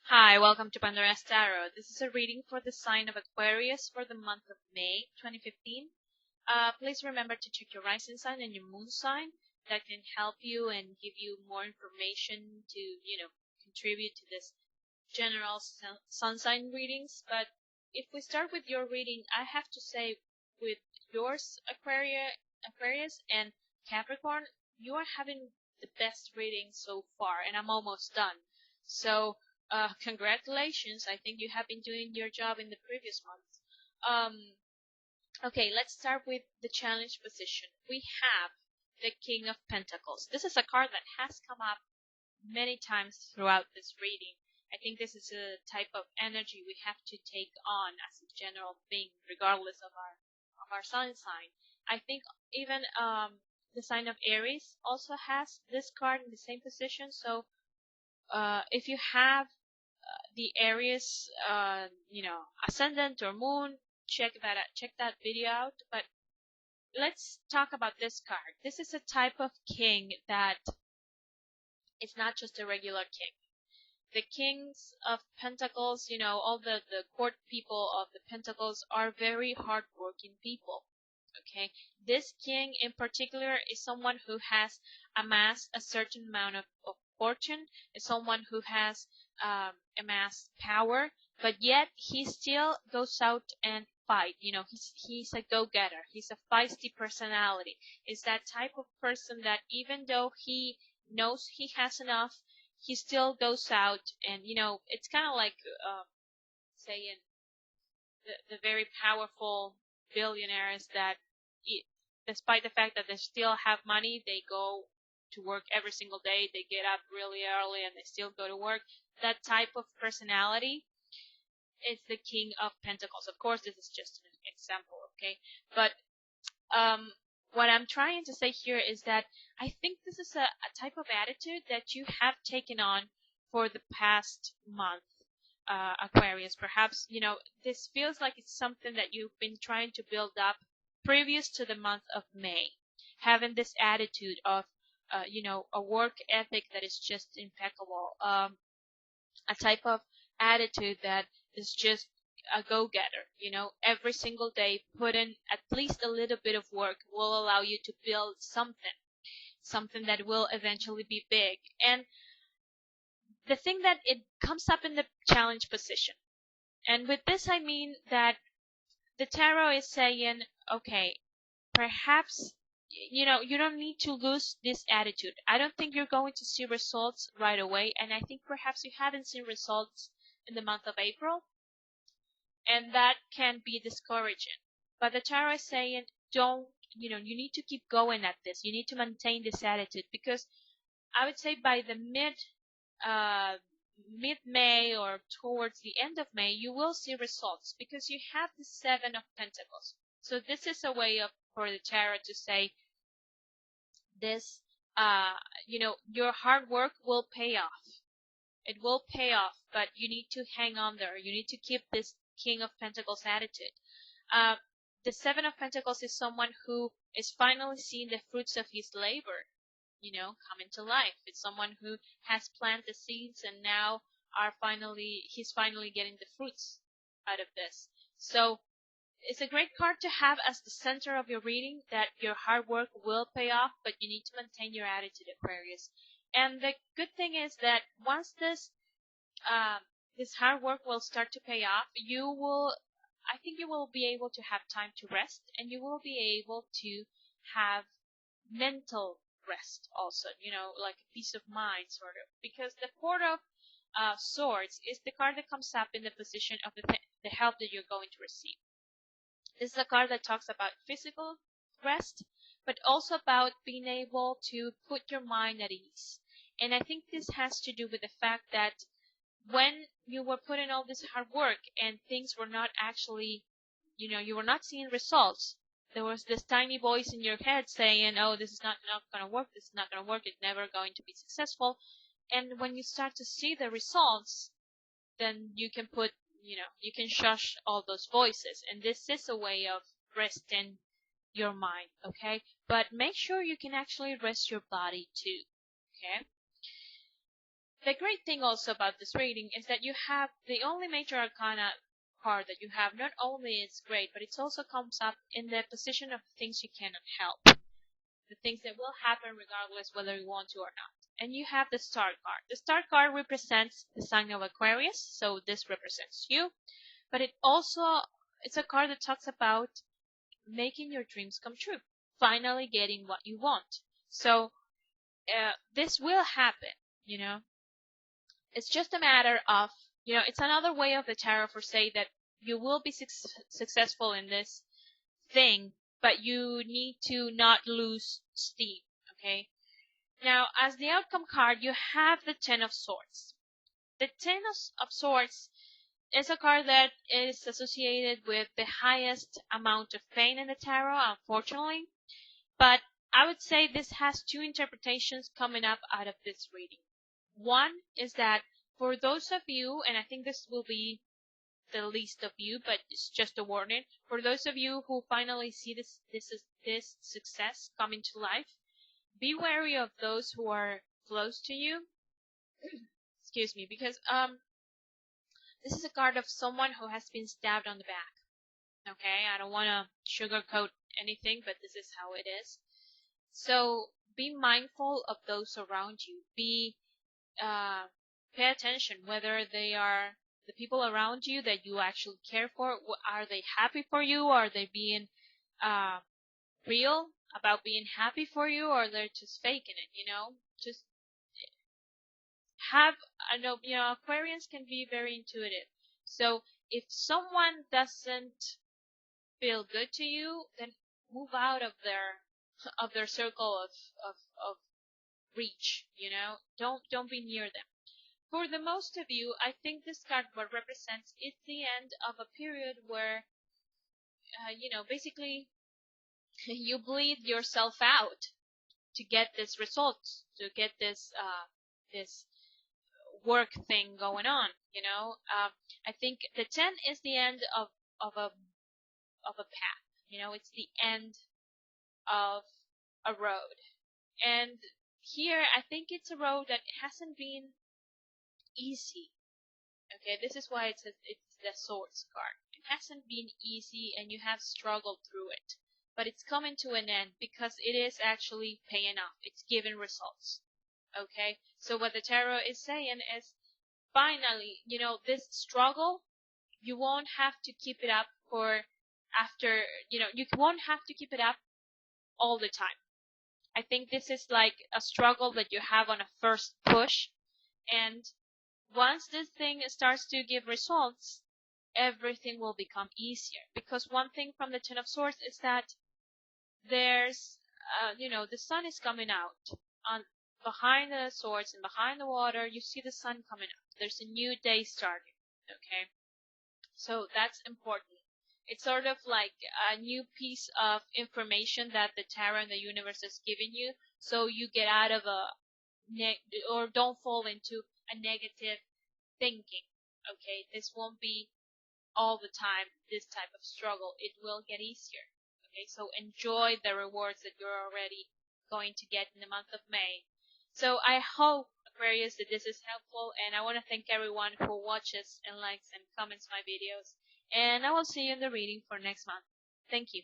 Hi, welcome to Pandora's Tarot. This is a reading for the sign of Aquarius for the month of May 2015. Please remember to check your rising sign and your moon sign. That can help you and give you more information to, contribute to this general sun sign readings. But if we start with your reading, I have to say with yours, Aquarius and Capricorn, you are having the best reading so far, and I'm almost done. So, congratulations. I think you have been doing your job in the previous months. Okay, let's start with the challenge position. We have the King of Pentacles. This is a card that has come up many times throughout this reading. I think this is a type of energy we have to take on as a general thing, regardless of our sun sign. I think even the sign of Aries also has this card in the same position. So if you have the Aries, ascendant or moon, check that out, check that video out. But let's talk about this card. This is a type of king that is not just a regular king. The kings of pentacles, all the court people of the pentacles are very hardworking people. Okay, this king in particular is someone who has amassed a certain amount of fortune, is someone who has amassed power, but yet he still goes out and fight. He's a go-getter. He's a feisty personality. Is that type of person that even though he knows he has enough, he still goes out and it's kind of like saying the very powerful billionaires that despite the fact that they still have money, they go to work every single day. They get up really early and they still go to work. That type of personality is the King of Pentacles. Of course, this is just an example, okay? But what I'm trying to say here is that I think this is a type of attitude that you have taken on for the past month, Aquarius. Perhaps, this feels like it's something that you've been trying to build up previous to the month of May. Having this attitude of, a work ethic that is just impeccable. A type of attitude that is just a go-getter. Every single day put in at least a little bit of work will allow you to build something that will eventually be big. And the thing that it comes up in the challenge position. And with this I mean that the tarot is saying, okay, perhaps you don't need to lose this attitude. I don't think you're going to see results right away, and I think perhaps you haven't seen results in the month of April, and that can be discouraging. But the tarot is saying, don't, you need to keep going at this. You need to maintain this attitude, because I would say by the mid May or towards the end of May, you will see results because you have the Seven of Pentacles. So this is a way for the tarot to say this, your hard work will pay off. It will pay off, but you need to hang on there. You need to keep this King of Pentacles attitude. The Seven of Pentacles is someone who is finally seeing the fruits of his labor, come into life. It's someone who has planted the seeds and now he's finally getting the fruits out of this. So it's a great card to have as the center of your reading, that your hard work will pay off, but you need to maintain your attitude, Aquarius. And the good thing is that once this hard work will start to pay off, I think you will be able to have time to rest, and you will be able to have mental rest also, like a peace of mind, sort of. Because the Four of Swords is the card that comes up in the position of the help that you're going to receive. This is a card that talks about physical rest, but also about being able to put your mind at ease. And I think this has to do with the fact that when you were putting all this hard work and things were not actually, you were not seeing results, there was this tiny voice in your head saying, oh, this is not going to work, this is not going to work, it's never going to be successful. And when you start to see the results, then you can you can shush all those voices. And this is a way of resting your mind, okay? But make sure you can actually rest your body too, okay? The great thing also about this reading is that you have the only major arcana card that you have. Not only is great, but it also comes up in the position of things you cannot help, the things that will happen regardless whether you want to or not. And you have the star card. The star card represents the sign of Aquarius, so this represents you. But it's a card that talks about making your dreams come true, finally getting what you want. So this will happen, you know. It's just a matter of, it's another way of the tarot for say that you will be successful in this thing, but you need to not lose steam, okay? Now, as the outcome card, you have the Ten of Swords. The Ten of Swords is a card that is associated with the highest amount of pain in the tarot, unfortunately. But I would say this has two interpretations coming up out of this reading. One is that for those of you, and I think this will be the least of you, but it's just a warning, for those of you who finally see this success coming to life, be wary of those who are close to you. Excuse me, because this is a card of someone who has been stabbed on the back. Okay, I don't want to sugarcoat anything, but this is how it is. So be mindful of those around you. Pay attention whether they are the people around you that you actually care for. Are they happy for you? Are they being real about being happy for you, or they're just faking it? Just have, I know, Aquarians can be very intuitive. So if someone doesn't feel good to you, then move out of their circle of reach. Don't be near them. For the most of you, I think this card what represents is the end of a period where basically you bleed yourself out to get this result, to get this work thing going on. I think the 10 is the end of a path. It's the end of a road. And here I think it's a road that hasn't been easy. Okay, this is why it's the swords card. It hasn't been easy and you have struggled through it. But it's coming to an end because it is actually paying off. It's giving results. Okay, so what the tarot is saying is finally, this struggle, you won't have to keep it up you won't have to keep it up all the time. I think this is like a struggle that you have on a first push, and once this thing starts to give results, everything will become easier. Because one thing from the Ten of Swords is that there's, the sun is coming out. Behind the swords and behind the water, you see the sun coming up. There's a new day starting, okay? So that's important. It's sort of like a new piece of information that the tarot and the universe is giving you, so you get out of or don't fall into a negative thinking. Okay, this won't be all the time this type of struggle. It will get easier. Okay, so enjoy the rewards that you're already going to get in the month of May. So I hope, Aquarius, that this is helpful, and I want to thank everyone who watches and likes and comments my videos. And I will see you in the reading for next month. Thank you.